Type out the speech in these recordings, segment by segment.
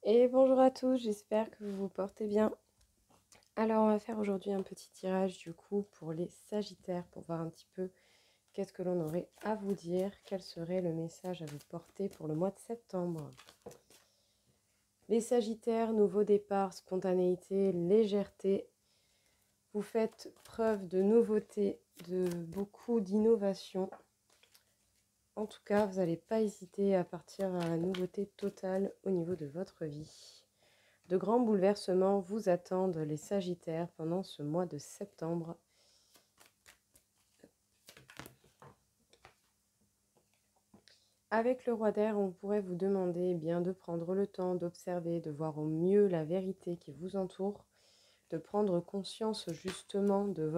Et bonjour à tous, j'espère que vous vous portez bien. Alors on va faire aujourd'hui un petit tirage du coup pour les Sagittaires pour voir un petit peu qu'est-ce que l'on aurait à vous dire, quel serait le message à vous porter pour le mois de septembre. Les Sagittaires, nouveau départ, spontanéité, légèreté. Vous faites preuve de nouveauté, de beaucoup d'innovation. En tout cas, vous n'allez pas hésiter à partir à la nouveauté totale au niveau de votre vie. De grands bouleversements vous attendent les Sagittaires pendant ce mois de septembre. Avec le roi d'air, on pourrait vous demander bien de prendre le temps d'observer, de voir au mieux la vérité qui vous entoure, de prendre conscience justement de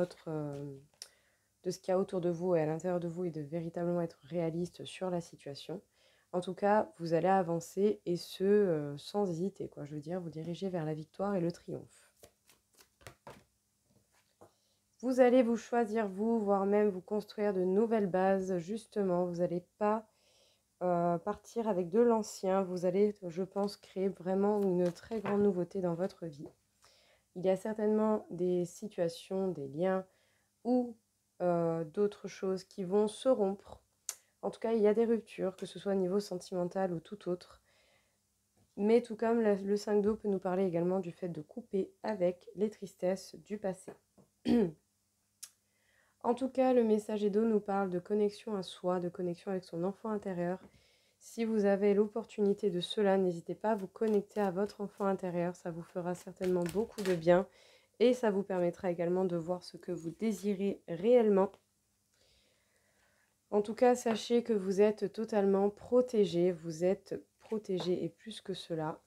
de ce qu'il y a autour de vous et à l'intérieur de vous et de véritablement être réaliste sur la situation. En tout cas, vous allez avancer et ce, sans hésiter, quoi. Je veux dire, vous dirigez vers la victoire et le triomphe. Vous allez vous choisir, vous, voire même vous construire de nouvelles bases, justement. Vous n'allez pas partir avec de l'ancien. Vous allez, je pense, créer vraiment une très grande nouveauté dans votre vie. Il y a certainement des situations, des liens ou d'autres choses qui vont se rompre. En tout cas, il y a des ruptures, que ce soit au niveau sentimental ou tout autre. Mais tout comme le 5 d'eau peut nous parler également du fait de couper avec les tristesses du passé. En tout cas, le messager d'eau nous parle de connexion à soi, de connexion avec son enfant intérieur. Si vous avez l'opportunité de cela, n'hésitez pas à vous connecter à votre enfant intérieur. Ça vous fera certainement beaucoup de bien et ça vous permettra également de voir ce que vous désirez réellement. En tout cas, sachez que vous êtes totalement protégé. Vous êtes protégé et plus que cela.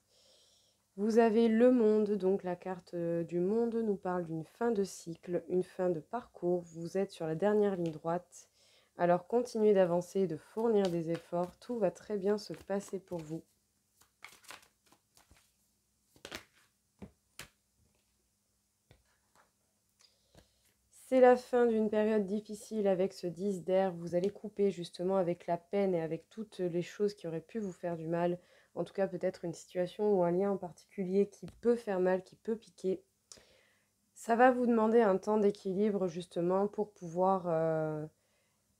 Vous avez le monde, donc la carte du monde nous parle d'une fin de cycle, une fin de parcours. Vous êtes sur la dernière ligne droite. Alors continuez d'avancer, de fournir des efforts. Tout va très bien se passer pour vous. C'est la fin d'une période difficile avec ce 10 d'air. Vous allez couper justement avec la peine et avec toutes les choses qui auraient pu vous faire du mal. En tout cas, peut-être une situation ou un lien en particulier qui peut faire mal, qui peut piquer. Ça va vous demander un temps d'équilibre justement pour pouvoir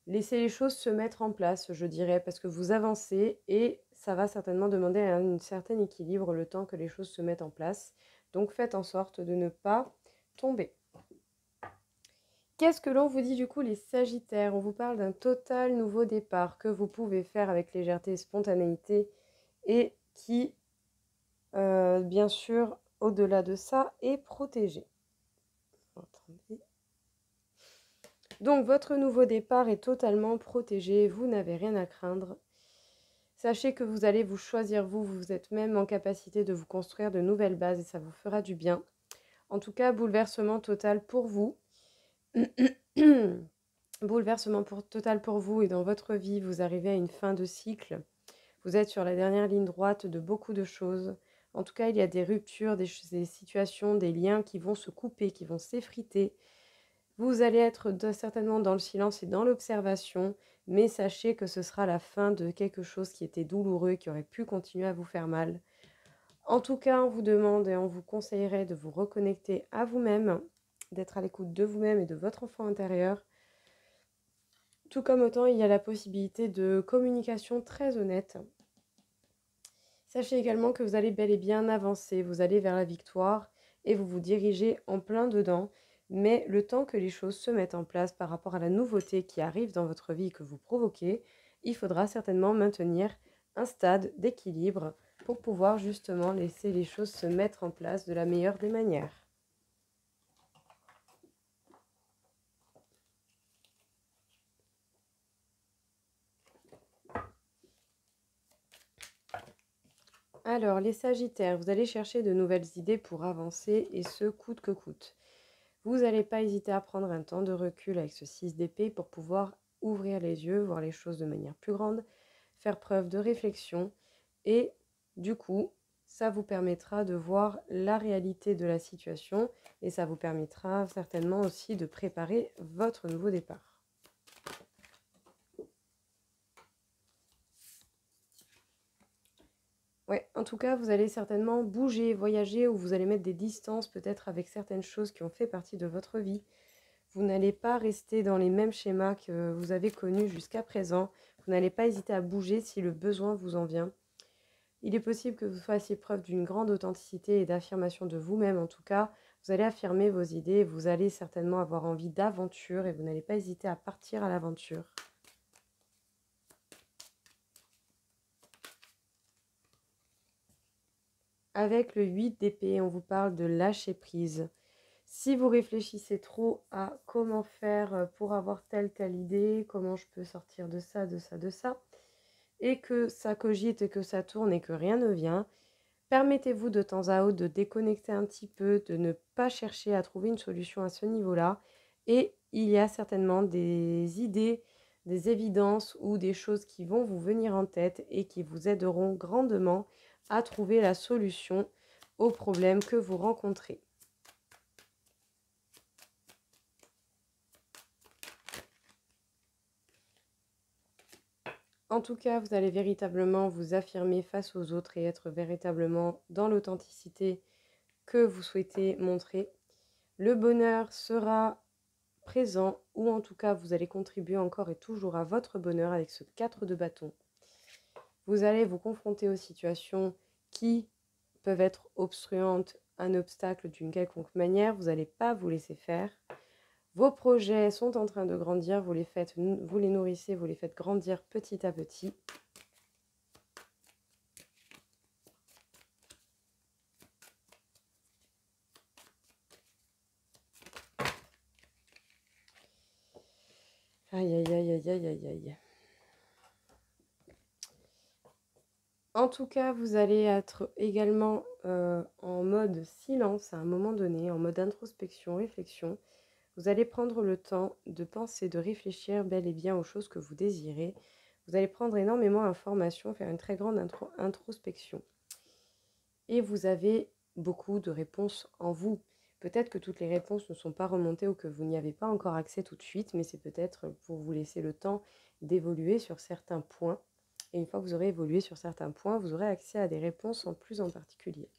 laisser les choses se mettre en place, je dirais, parce que vous avancez et ça va certainement demander un certain équilibre le temps que les choses se mettent en place. Donc faites en sorte de ne pas tomber. Qu'est-ce que l'on vous dit du coup les Sagittaires? On vous parle d'un total nouveau départ que vous pouvez faire avec légèreté et spontanéité et qui, bien sûr, au-delà de ça, est protégé. Attendez. Donc votre nouveau départ est totalement protégé, vous n'avez rien à craindre. Sachez que vous allez vous choisir vous êtes même en capacité de vous construire de nouvelles bases et ça vous fera du bien. En tout cas, bouleversement total pour vous. Bouleversement total pour vous et dans votre vie, vous arrivez à une fin de cycle. Vous êtes sur la dernière ligne droite de beaucoup de choses. En tout cas, il y a des ruptures, des situations, des liens qui vont se couper, qui vont s'effriter. Vous allez être certainement dans le silence et dans l'observation, mais sachez que ce sera la fin de quelque chose qui était douloureux, qui aurait pu continuer à vous faire mal. En tout cas, on vous demande et on vous conseillerait de vous reconnecter à vous-même, d'être à l'écoute de vous-même et de votre enfant intérieur. Tout comme autant, il y a la possibilité de communication très honnête. Sachez également que vous allez bel et bien avancer, vous allez vers la victoire et vous vous dirigez en plein dedans. Mais le temps que les choses se mettent en place par rapport à la nouveauté qui arrive dans votre vie et que vous provoquez, il faudra certainement maintenir un stade d'équilibre pour pouvoir justement laisser les choses se mettre en place de la meilleure des manières. Alors, les Sagittaires, vous allez chercher de nouvelles idées pour avancer et ce, coûte que coûte. Vous n'allez pas hésiter à prendre un temps de recul avec ce 6 d'épée pour pouvoir ouvrir les yeux, voir les choses de manière plus grande, faire preuve de réflexion et du coup, ça vous permettra de voir la réalité de la situation et ça vous permettra certainement aussi de préparer votre nouveau départ. Ouais, en tout tout cas, vous allez certainement bouger, voyager ou vous allez mettre des distances peut-être avec certaines choses qui ont fait partie de votre vie. Vous n'allez pas rester dans les mêmes schémas que vous avez connus jusqu'à présent. Vous n'allez pas hésiter à bouger si le besoin vous en vient. Il est possible que vous fassiez preuve d'une grande authenticité et d'affirmation de vous-même. En tout cas, vous allez affirmer vos idées, vous allez certainement avoir envie d'aventure et vous n'allez pas hésiter à partir à l'aventure. Avec le 8 d'épée, on vous parle de lâcher prise. Si vous réfléchissez trop à comment faire pour avoir telle idée, comment je peux sortir de ça, et que ça cogite et que ça tourne et que rien ne vient, permettez-vous de temps à autre de déconnecter un petit peu, de ne pas chercher à trouver une solution à ce niveau-là. Et il y a certainement des idées, des évidences ou des choses qui vont vous venir en tête et qui vous aideront grandement à trouver la solution aux problèmes que vous rencontrez. En tout cas, vous allez véritablement vous affirmer face aux autres et être véritablement dans l'authenticité que vous souhaitez montrer. Le bonheur sera présent ou en tout cas, vous allez contribuer encore et toujours à votre bonheur avec ce 4 de bâton. Vous allez vous confronter aux situations qui peuvent être obstruantes, un obstacle d'une quelconque manière. Vous n'allez pas vous laisser faire. Vos projets sont en train de grandir, vous les nourrissez, vous les faites grandir petit à petit. Aïe, aïe, aïe, aïe, aïe, aïe, aïe. En tout cas, vous allez être également en mode silence à un moment donné, en mode introspection, réflexion. Vous allez prendre le temps de penser, de réfléchir bel et bien aux choses que vous désirez. Vous allez prendre énormément d'informations, faire une très grande introspection. Et vous avez beaucoup de réponses en vous. Peut-être que toutes les réponses ne sont pas remontées ou que vous n'y avez pas encore accès tout de suite, mais c'est peut-être pour vous laisser le temps d'évoluer sur certains points. Et une fois que vous aurez évolué sur certains points, vous aurez accès à des réponses en plus en particulier.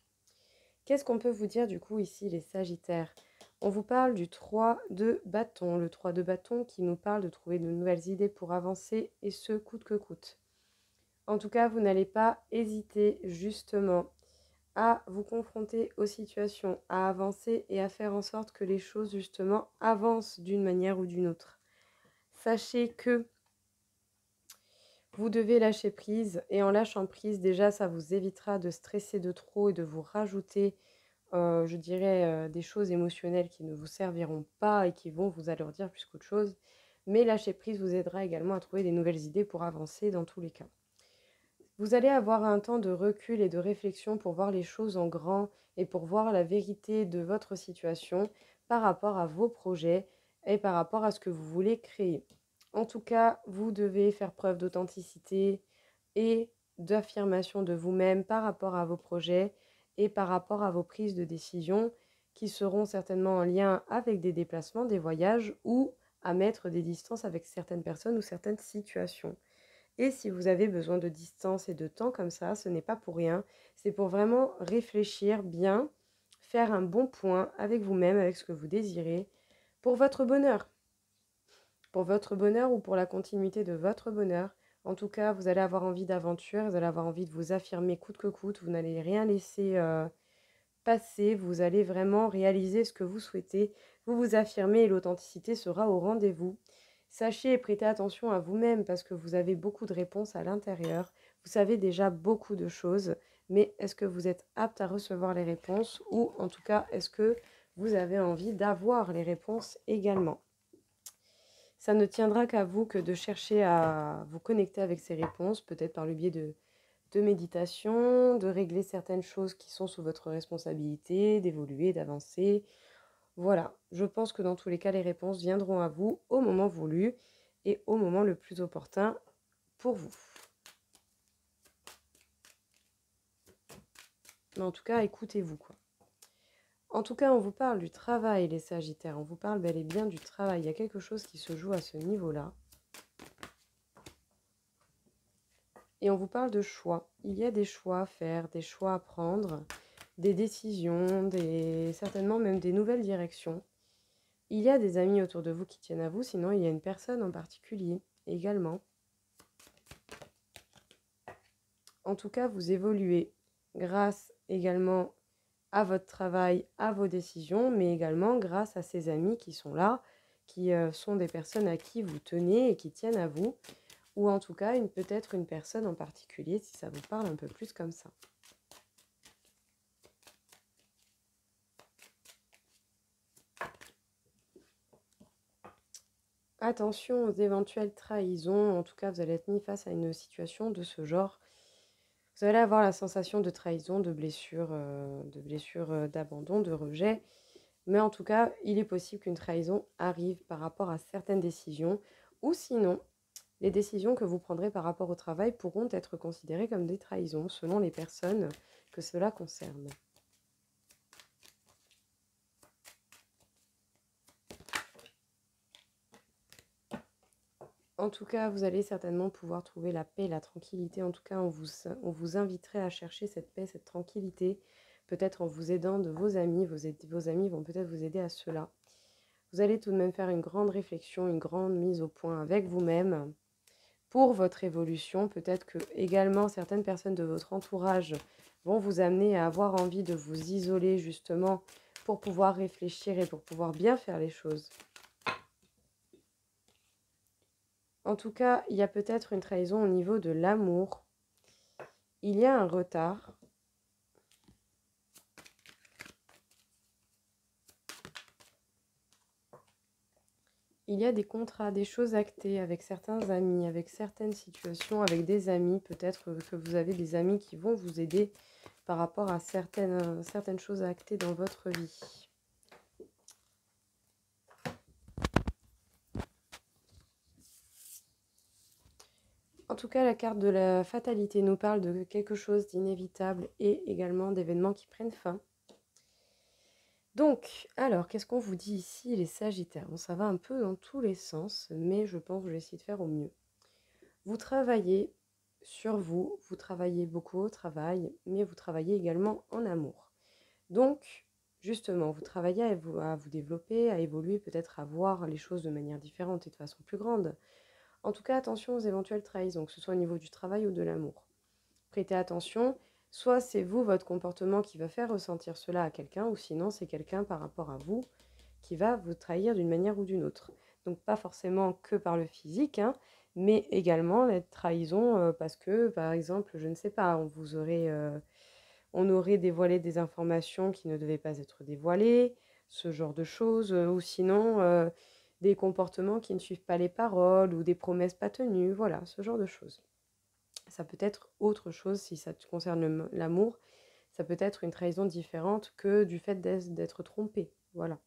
Qu'est-ce qu'on peut vous dire du coup ici, les Sagittaires? On vous parle du 3 de bâton, le 3 de bâton qui nous parle de trouver de nouvelles idées pour avancer et ce coûte que coûte. En tout cas, vous n'allez pas hésiter justement à vous confronter aux situations, à avancer et à faire en sorte que les choses justement avancent d'une manière ou d'une autre. Sachez que vous devez lâcher prise et en lâchant prise, déjà, ça vous évitera de stresser de trop et de vous rajouter, je dirais, des choses émotionnelles qui ne vous serviront pas et qui vont vous alourdir plus qu'autre chose. Mais lâcher prise vous aidera également à trouver des nouvelles idées pour avancer dans tous les cas. Vous allez avoir un temps de recul et de réflexion pour voir les choses en grand et pour voir la vérité de votre situation par rapport à vos projets et par rapport à ce que vous voulez créer. En tout cas, vous devez faire preuve d'authenticité et d'affirmation de vous-même par rapport à vos projets et par rapport à vos prises de décision qui seront certainement en lien avec des déplacements, des voyages ou à mettre des distances avec certaines personnes ou certaines situations. Et si vous avez besoin de distance et de temps comme ça, ce n'est pas pour rien. C'est pour vraiment réfléchir bien, faire un bon point avec vous-même, avec ce que vous désirez, pour votre bonheur. Pour votre bonheur ou pour la continuité de votre bonheur. En tout cas, vous allez avoir envie d'aventure, vous allez avoir envie de vous affirmer coûte que coûte, vous n'allez rien laisser passer, vous allez vraiment réaliser ce que vous souhaitez, vous vous affirmez et l'authenticité sera au rendez-vous. Sachez et prêtez attention à vous-même parce que vous avez beaucoup de réponses à l'intérieur. Vous savez déjà beaucoup de choses, mais est-ce que vous êtes apte à recevoir les réponses ou en tout cas, est-ce que vous avez envie d'avoir les réponses également? Ça ne tiendra qu'à vous que de chercher à vous connecter avec ces réponses, peut-être par le biais de méditation, de régler certaines choses qui sont sous votre responsabilité, d'évoluer, d'avancer. Voilà, je pense que dans tous les cas, les réponses viendront à vous au moment voulu et au moment le plus opportun pour vous. Mais en tout cas, écoutez-vous, quoi. En tout cas, on vous parle du travail, les Sagittaires. On vous parle bel et bien du travail. Il y a quelque chose qui se joue à ce niveau-là. Et on vous parle de choix. Il y a des choix à faire, des choix à prendre, des décisions, certainement même des nouvelles directions. Il y a des amis autour de vous qui tiennent à vous, sinon il y a une personne en particulier également. En tout cas, vous évoluez grâce également à votre travail, à vos décisions, mais également grâce à ces amis qui sont là, qui sont des personnes à qui vous tenez et qui tiennent à vous, ou en tout cas peut-être une personne en particulier si ça vous parle un peu plus comme ça. Attention aux éventuelles trahisons, en tout cas vous allez être mis face à une situation de ce genre. Vous allez avoir la sensation de trahison, de blessure, d'abandon, de rejet. Mais en tout cas, il est possible qu'une trahison arrive par rapport à certaines décisions, ou sinon, les décisions que vous prendrez par rapport au travail pourront être considérées comme des trahisons selon les personnes que cela concerne. En tout cas, vous allez certainement pouvoir trouver la paix et la tranquillité. En tout cas, on vous inviterait à chercher cette paix, cette tranquillité, peut-être en vous aidant de vos amis. Vos amis vont peut-être vous aider à cela. Vous allez tout de même faire une grande réflexion, une grande mise au point avec vous-même pour votre évolution. Peut-être que également certaines personnes de votre entourage vont vous amener à avoir envie de vous isoler justement pour pouvoir réfléchir et pour pouvoir bien faire les choses. En tout cas, il y a peut-être une trahison au niveau de l'amour. Il y a un retard. Il y a des contrats, des choses actées avec certains amis, avec certaines situations, avec des amis. Peut-être que vous avez des amis qui vont vous aider par rapport à certaines choses actées dans votre vie. En tout cas, la carte de la fatalité nous parle de quelque chose d'inévitable et également d'événements qui prennent fin. Donc, alors, qu'est-ce qu'on vous dit ici, les Sagittaires? Bon, ça va un peu dans tous les sens, mais je pense que je vais essayer de faire au mieux. Vous travaillez sur vous, vous travaillez beaucoup au travail, mais vous travaillez également en amour. Donc, justement, vous travaillez à vous développer, à évoluer, peut-être à voir les choses de manière différente et de façon plus grande. En tout cas, attention aux éventuelles trahisons, que ce soit au niveau du travail ou de l'amour. Prêtez attention, soit c'est vous, votre comportement qui va faire ressentir cela à quelqu'un, ou sinon c'est quelqu'un par rapport à vous qui va vous trahir d'une manière ou d'une autre. Donc pas forcément que par le physique, hein, mais également la trahison parce que, par exemple, je ne sais pas, on aurait dévoilé des informations qui ne devaient pas être dévoilées, ce genre de choses, ou sinon des comportements qui ne suivent pas les paroles ou des promesses pas tenues, voilà, ce genre de choses. Ça peut être autre chose si ça concerne l'amour, ça peut être une trahison différente que du fait d'être trompé, voilà.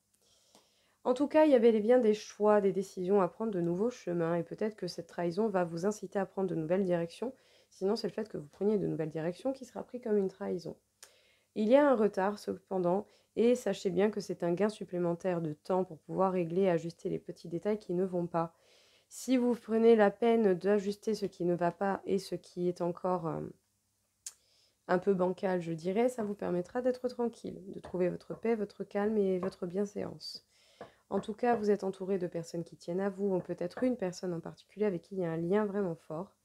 En tout cas, il y a bel et bien des choix, des décisions à prendre, de nouveaux chemins, et peut-être que cette trahison va vous inciter à prendre de nouvelles directions, sinon c'est le fait que vous preniez de nouvelles directions qui sera pris comme une trahison. Il y a un retard cependant, et sachez bien que c'est un gain supplémentaire de temps pour pouvoir régler et ajuster les petits détails qui ne vont pas. Si vous prenez la peine d'ajuster ce qui ne va pas et ce qui est encore un peu bancal, je dirais, ça vous permettra d'être tranquille, de trouver votre paix, votre calme et votre bienséance. En tout cas, vous êtes entouré de personnes qui tiennent à vous, ou peut-être une personne en particulier avec qui il y a un lien vraiment fort.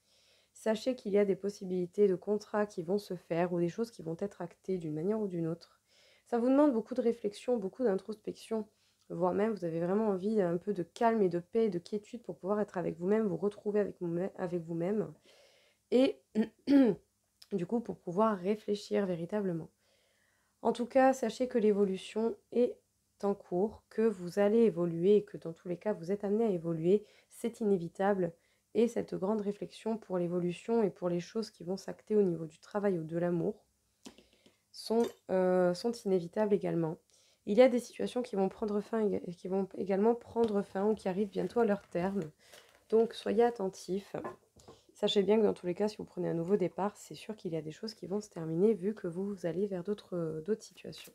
Sachez qu'il y a des possibilités de contrats qui vont se faire ou des choses qui vont être actées d'une manière ou d'une autre. Ça vous demande beaucoup de réflexion, beaucoup d'introspection, voire même vous avez vraiment envie d'un peu de calme et de paix et de quiétude pour pouvoir être avec vous-même, vous retrouver avec vous-même et du coup pour pouvoir réfléchir véritablement. En tout cas, sachez que l'évolution est en cours, que vous allez évoluer et que dans tous les cas, vous êtes amené à évoluer. C'est inévitable. Et cette grande réflexion pour l'évolution et pour les choses qui vont s'acter au niveau du travail ou de l'amour sont inévitables également. Il y a des situations qui vont prendre fin et qui vont également prendre fin ou qui arrivent bientôt à leur terme. Donc soyez attentifs. Sachez bien que dans tous les cas, si vous prenez un nouveau départ, c'est sûr qu'il y a des choses qui vont se terminer vu que vous allez vers d'autres situations.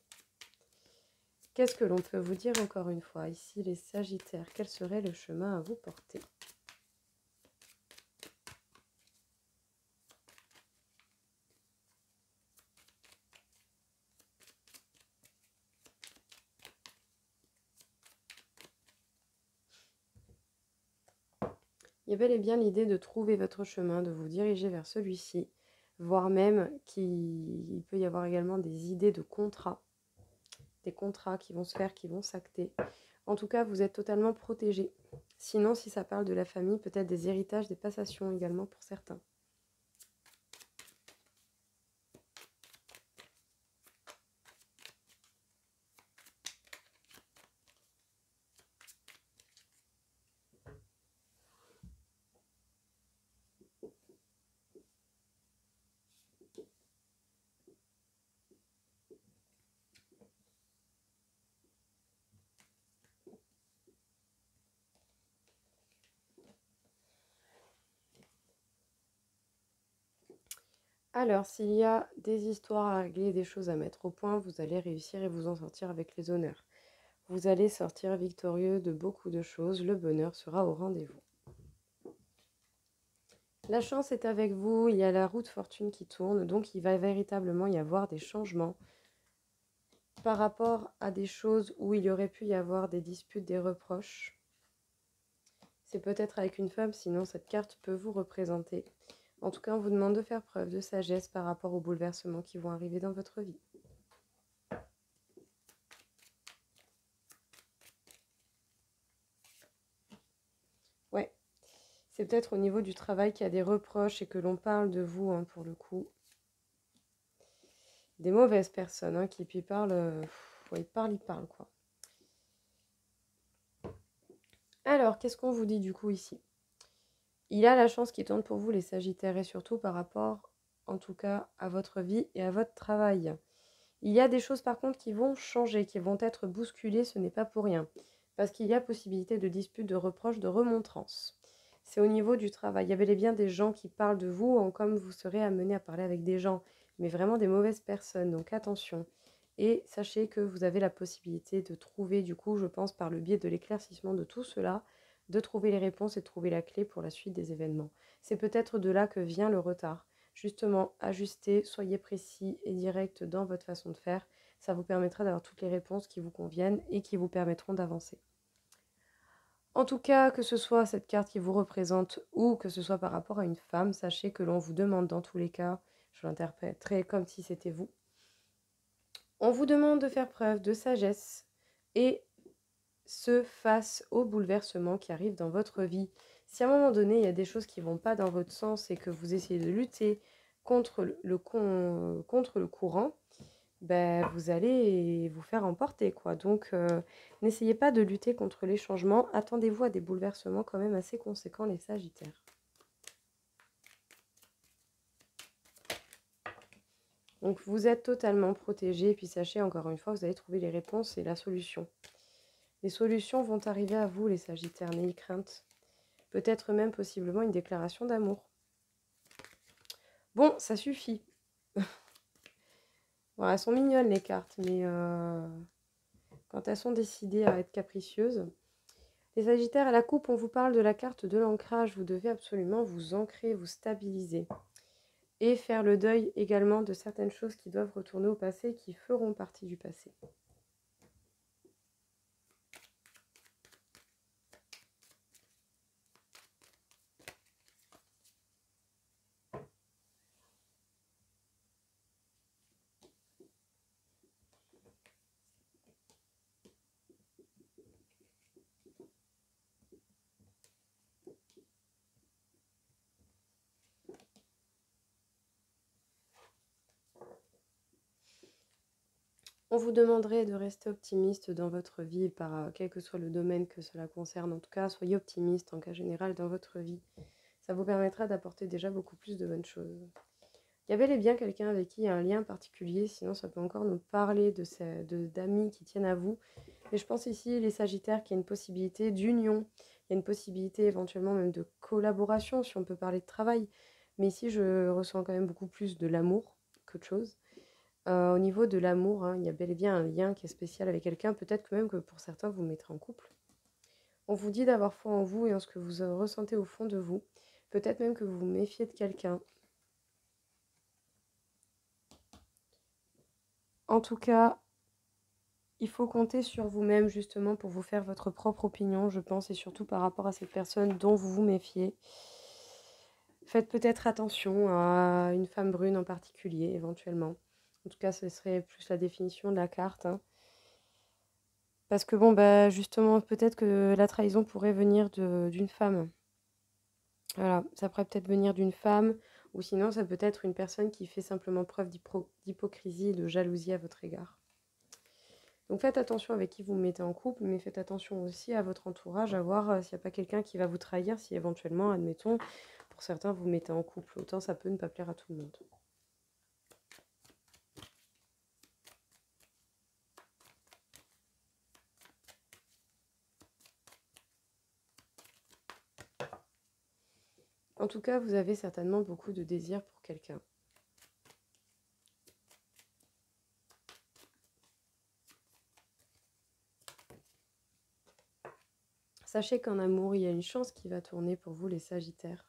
Qu'est-ce que l'on peut vous dire encore une fois ici, les Sagittaires? Quel serait le chemin à vous porter? y a bel et bien l'idée de trouver votre chemin, de vous diriger vers celui-ci, voire même qu'il peut y avoir également des idées de contrats, des contrats qui vont se faire, qui vont s'acter. En tout cas, vous êtes totalement protégé. Sinon, si ça parle de la famille, peut-être des héritages, des passations également pour certains. Alors, s'il y a des histoires à régler, des choses à mettre au point, vous allez réussir et vous en sortir avec les honneurs. Vous allez sortir victorieux de beaucoup de choses, le bonheur sera au rendez-vous. La chance est avec vous, il y a la roue de fortune qui tourne, donc il va véritablement y avoir des changements par rapport à des choses où il y aurait pu y avoir des disputes, des reproches. C'est peut-être avec une femme, sinon cette carte peut vous représenter. En tout cas, on vous demande de faire preuve de sagesse par rapport aux bouleversements qui vont arriver dans votre vie. Ouais, c'est peut-être au niveau du travail qu'il y a des reproches et que l'on parle de vous, hein, pour le coup. Des mauvaises personnes, hein, qui puis parlent, ouais, ils parlent, quoi. Alors, qu'est-ce qu'on vous dit du coup ici? Il y a la chance qui tourne pour vous, les Sagittaires, et surtout par rapport, en tout cas, à votre vie et à votre travail. Il y a des choses par contre qui vont changer, qui vont être bousculées, ce n'est pas pour rien. Parce qu'il y a possibilité de disputes, de reproches, de remontrances. C'est au niveau du travail. Il y avait bel et bien des gens qui parlent de vous, comme vous serez amené à parler avec des gens, mais vraiment des mauvaises personnes, donc attention. Et sachez que vous avez la possibilité de trouver, du coup, je pense, par le biais de l'éclaircissement de tout cela, de trouver les réponses et de trouver la clé pour la suite des événements. C'est peut-être de là que vient le retard. Justement, ajustez, soyez précis et direct dans votre façon de faire. Ça vous permettra d'avoir toutes les réponses qui vous conviennent et qui vous permettront d'avancer. En tout cas, que ce soit cette carte qui vous représente ou que ce soit par rapport à une femme, sachez que l'on vous demande dans tous les cas, je l'interpréterai comme si c'était vous, on vous demande de faire preuve de sagesse et ce face aux bouleversements qui arrivent dans votre vie. Si à un moment donné, il y a des choses qui ne vont pas dans votre sens et que vous essayez de lutter contre le courant, ben, vous allez vous faire emporter, quoi. Donc, n'essayez pas de lutter contre les changements. Attendez-vous à des bouleversements quand même assez conséquents, les Sagittaires. Donc, vous êtes totalement protégés. Et puis, sachez, encore une fois, vous allez trouver les réponses et la solution. Les solutions vont arriver à vous, les Sagittaires, n'ayez crainte. Peut-être même possiblement une déclaration d'amour. Bon, ça suffit. Bon, elles sont mignonnes les cartes, mais quand elles sont décidées à être capricieuses. Les Sagittaires à la coupe, on vous parle de la carte de l'ancrage. Vous devez absolument vous ancrer, vous stabiliser. Et faire le deuil également de certaines choses qui doivent retourner au passé, qui feront partie du passé. On vous demanderait de rester optimiste dans votre vie, quel que soit le domaine que cela concerne. En tout cas, soyez optimiste en cas général dans votre vie. Ça vous permettra d'apporter déjà beaucoup plus de bonnes choses. Il y avait bel et bien quelqu'un avec qui il y a un lien particulier, sinon ça peut encore nous parler d'amis qui tiennent à vous. Mais je pense ici, les Sagittaires, qu'il y a une possibilité d'union, il y a une possibilité éventuellement même de collaboration, si on peut parler de travail. Mais ici, je ressens quand même beaucoup plus de l'amour qu'autre chose. Au niveau de l'amour, hein, il y a bel et bien un lien qui est spécial avec quelqu'un. Peut-être que même que pour certains, vous mettrez en couple. On vous dit d'avoir foi en vous et en ce que vous ressentez au fond de vous. Peut-être même que vous vous méfiez de quelqu'un. En tout cas, Il faut compter sur vous-même justement pour vous faire votre propre opinion, je pense, et surtout par rapport à cette personne dont vous vous méfiez. Faites peut-être attention à une femme brune en particulier, éventuellement. En tout cas, ce serait plus la définition de la carte, hein. Parce que bon, bah justement, peut-être que la trahison pourrait venir d'une femme. Voilà, ça pourrait peut-être venir d'une femme, ou sinon ça peut être une personne qui fait simplement preuve d'hypocrisie et de jalousie à votre égard. Donc faites attention avec qui vous vous mettez en couple, mais faites attention aussi à votre entourage, à voir s'il n'y a pas quelqu'un qui va vous trahir, si éventuellement, admettons, pour certains, vous mettez en couple. Autant ça peut ne pas plaire à tout le monde. En tout cas, vous avez certainement beaucoup de désir pour quelqu'un. Sachez qu'en amour, il y a une chance qui va tourner pour vous, les Sagittaires.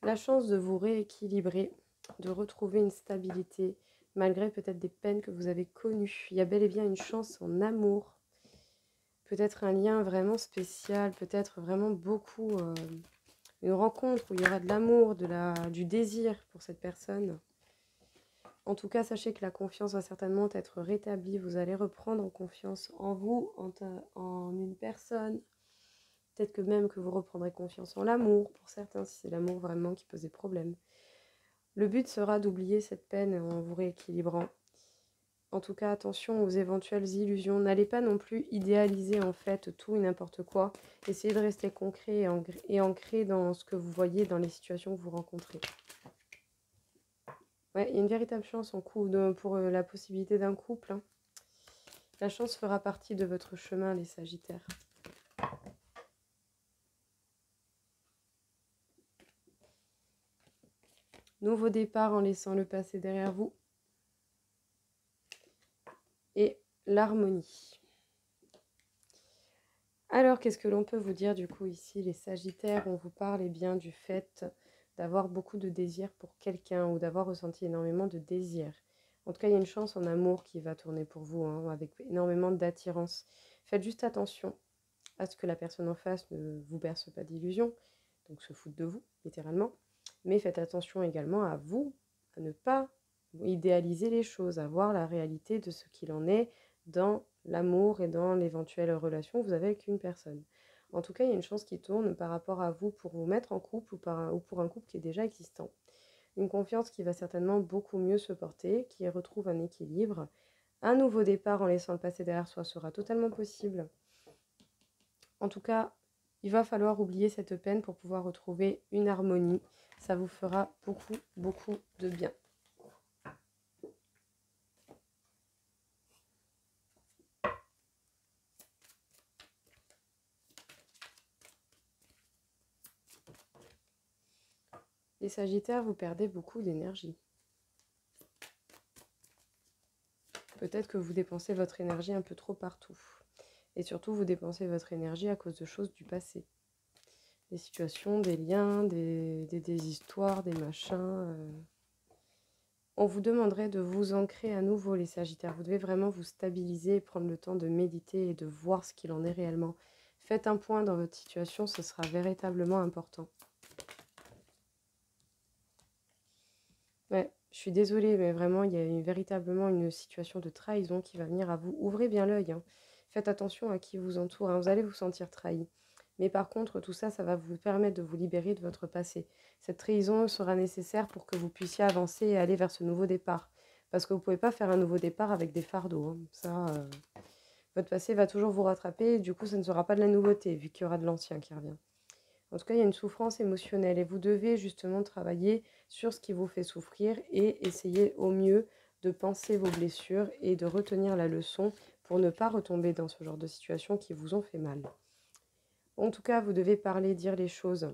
La chance de vous rééquilibrer, de retrouver une stabilité, malgré peut-être des peines que vous avez connues. Il y a bel et bien une chance en amour. Peut-être un lien vraiment spécial, peut-être vraiment beaucoup, une rencontre où il y aura de l'amour, du désir pour cette personne. En tout cas, sachez que la confiance va certainement être rétablie. Vous allez reprendre confiance en vous, en une personne. Peut-être que même que vous reprendrez confiance en l'amour, pour certains, si c'est l'amour vraiment qui pose des problèmes. Le but sera d'oublier cette peine en vous rééquilibrant. En tout cas, attention aux éventuelles illusions. N'allez pas non plus idéaliser en fait tout et n'importe quoi. Essayez de rester concret et ancré dans ce que vous voyez, dans les situations que vous rencontrez. Ouais, il y a une véritable chance pour la possibilité d'un couple, hein. La chance fera partie de votre chemin, les Sagittaires. Nouveau départ en laissant le passé derrière vous. Et l'harmonie. Alors, qu'est-ce que l'on peut vous dire du coup ici, les Sagittaires? On vous parle bien du fait d'avoir beaucoup de désir pour quelqu'un ou d'avoir ressenti énormément de désir. En tout cas, il y a une chance en amour qui va tourner pour vous, hein, avec énormément d'attirance. Faites juste attention à ce que la personne en face ne vous berce pas d'illusions, donc se foute de vous, littéralement. Mais faites attention également à vous, à ne pas idéaliser les choses, à voir la réalité de ce qu'il en est dans l'amour et dans l'éventuelle relation que vous avez avec une personne. En tout cas, il y a une chance qui tourne par rapport à vous pour vous mettre en couple ou pour un couple qui est déjà existant. Une confiance qui va certainement beaucoup mieux se porter, qui retrouve un équilibre. Un nouveau départ en laissant le passé derrière soi sera totalement possible. En tout cas, il va falloir oublier cette peine pour pouvoir retrouver une harmonie. Ça vous fera beaucoup, beaucoup de bien. Les Sagittaires, vous perdez beaucoup d'énergie. Peut-être que vous dépensez votre énergie un peu trop partout. Et surtout, vous dépensez votre énergie à cause de choses du passé. Des situations, des liens, des histoires, des machins. On vous demanderait de vous ancrer à nouveau, les Sagittaires. Vous devez vraiment vous stabiliser, prendre le temps de méditer et de voir ce qu'il en est réellement. Faites un point dans votre situation, ce sera véritablement important. Ouais, je suis désolée, mais vraiment, il y a véritablement une situation de trahison qui va venir à vous. Ouvrez bien l'œil, hein. Faites attention à qui vous entoure, hein. Vous allez vous sentir trahi. Mais par contre, tout ça, ça va vous permettre de vous libérer de votre passé. Cette trahison sera nécessaire pour que vous puissiez avancer et aller vers ce nouveau départ. Parce que vous ne pouvez pas faire un nouveau départ avec des fardeaux, hein. Ça, votre passé va toujours vous rattraper. Et du coup, ça ne sera pas de la nouveauté, vu qu'il y aura de l'ancien qui revient. En tout cas, il y a une souffrance émotionnelle et vous devez justement travailler sur ce qui vous fait souffrir et essayer au mieux de penser vos blessures et de retenir la leçon pour ne pas retomber dans ce genre de situation qui vous ont fait mal. En tout cas, vous devez parler, dire les choses,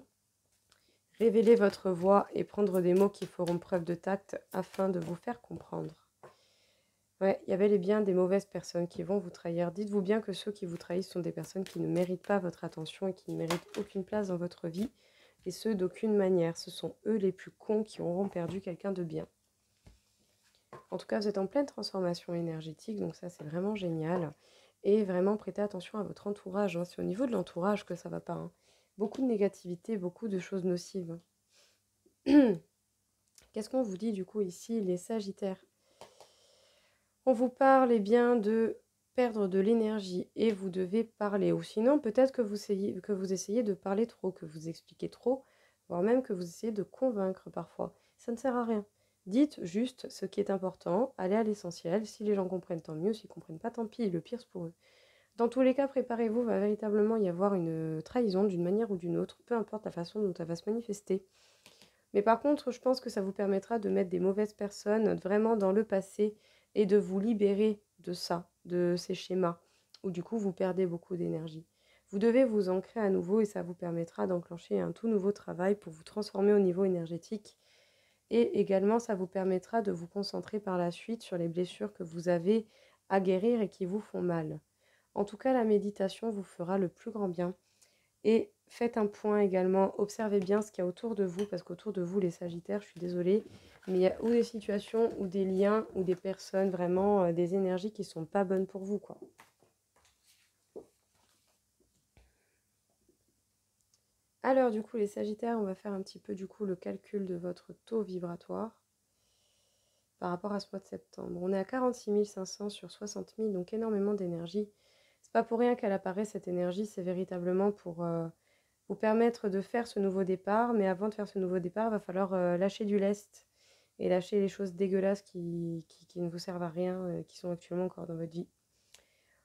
révéler votre voix et prendre des mots qui feront preuve de tact afin de vous faire comprendre. Ouais, il y a bel et bien des mauvaises personnes qui vont vous trahir. Dites-vous bien que ceux qui vous trahissent sont des personnes qui ne méritent pas votre attention et qui ne méritent aucune place dans votre vie. Et ce, d'aucune manière. Ce sont eux les plus cons qui auront perdu quelqu'un de bien. En tout cas, vous êtes en pleine transformation énergétique, donc ça, c'est vraiment génial. Et vraiment, prêtez attention à votre entourage, hein. C'est au niveau de l'entourage que ça va pas, hein. Beaucoup de négativité, beaucoup de choses nocives. Qu'est-ce qu'on vous dit du coup ici, les Sagittaires? On vous parle eh bien de perdre de l'énergie et vous devez parler. Ou sinon, peut-être que vous essayez de parler trop, que vous expliquez trop, voire même que vous essayez de convaincre parfois. Ça ne sert à rien. Dites juste ce qui est important, allez à l'essentiel. Si les gens comprennent, tant mieux. S'ils ne comprennent pas, tant pis. Le pire, c'est pour eux. Dans tous les cas, préparez-vous, va véritablement y avoir une trahison d'une manière ou d'une autre, peu importe la façon dont elle va se manifester. Mais par contre, je pense que ça vous permettra de mettre des mauvaises personnes vraiment dans le passé et de vous libérer de ça, de ces schémas, où du coup vous perdez beaucoup d'énergie. Vous devez vous ancrer à nouveau et ça vous permettra d'enclencher un tout nouveau travail pour vous transformer au niveau énergétique. Et également, ça vous permettra de vous concentrer par la suite sur les blessures que vous avez à guérir et qui vous font mal. En tout cas, la méditation vous fera le plus grand bien. Et faites un point également, observez bien ce qu'il y a autour de vous, parce qu'autour de vous, les Sagittaires, je suis désolée, mais il y a ou des situations, ou des liens, ou des personnes, vraiment des énergies qui ne sont pas bonnes pour vous, quoi. Alors du coup, les Sagittaires, on va faire un petit peu du coup le calcul de votre taux vibratoire par rapport à ce mois de septembre. On est à 46 500 sur 60 000, donc énormément d'énergie. C'est pas pour rien qu'elle apparaît cette énergie, c'est véritablement pour vous permettre de faire ce nouveau départ. Mais avant de faire ce nouveau départ, il va falloir lâcher du lest et lâcher les choses dégueulasses qui ne vous servent à rien, qui sont actuellement encore dans votre vie.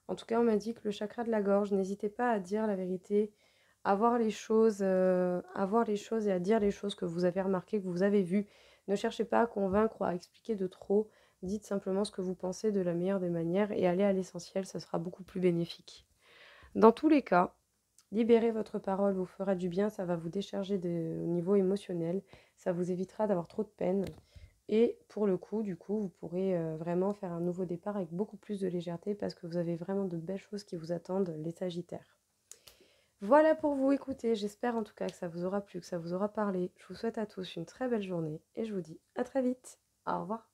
En tout cas, on m'a dit que le chakra de la gorge, n'hésitez pas à dire la vérité, à voir les choses et à dire les choses que vous avez remarquées, que vous avez vues. Ne cherchez pas à convaincre ou à expliquer de trop. Dites simplement ce que vous pensez de la meilleure des manières et allez à l'essentiel, ça sera beaucoup plus bénéfique. Dans tous les cas, libérer votre parole vous fera du bien, ça va vous décharger au niveau émotionnel, ça vous évitera d'avoir trop de peine. Et pour le coup, du coup, vous pourrez vraiment faire un nouveau départ avec beaucoup plus de légèreté parce que vous avez vraiment de belles choses qui vous attendent, les Sagittaires. Voilà pour vous, écoutez, j'espère en tout cas que ça vous aura plu, que ça vous aura parlé. Je vous souhaite à tous une très belle journée et je vous dis à très vite. Au revoir.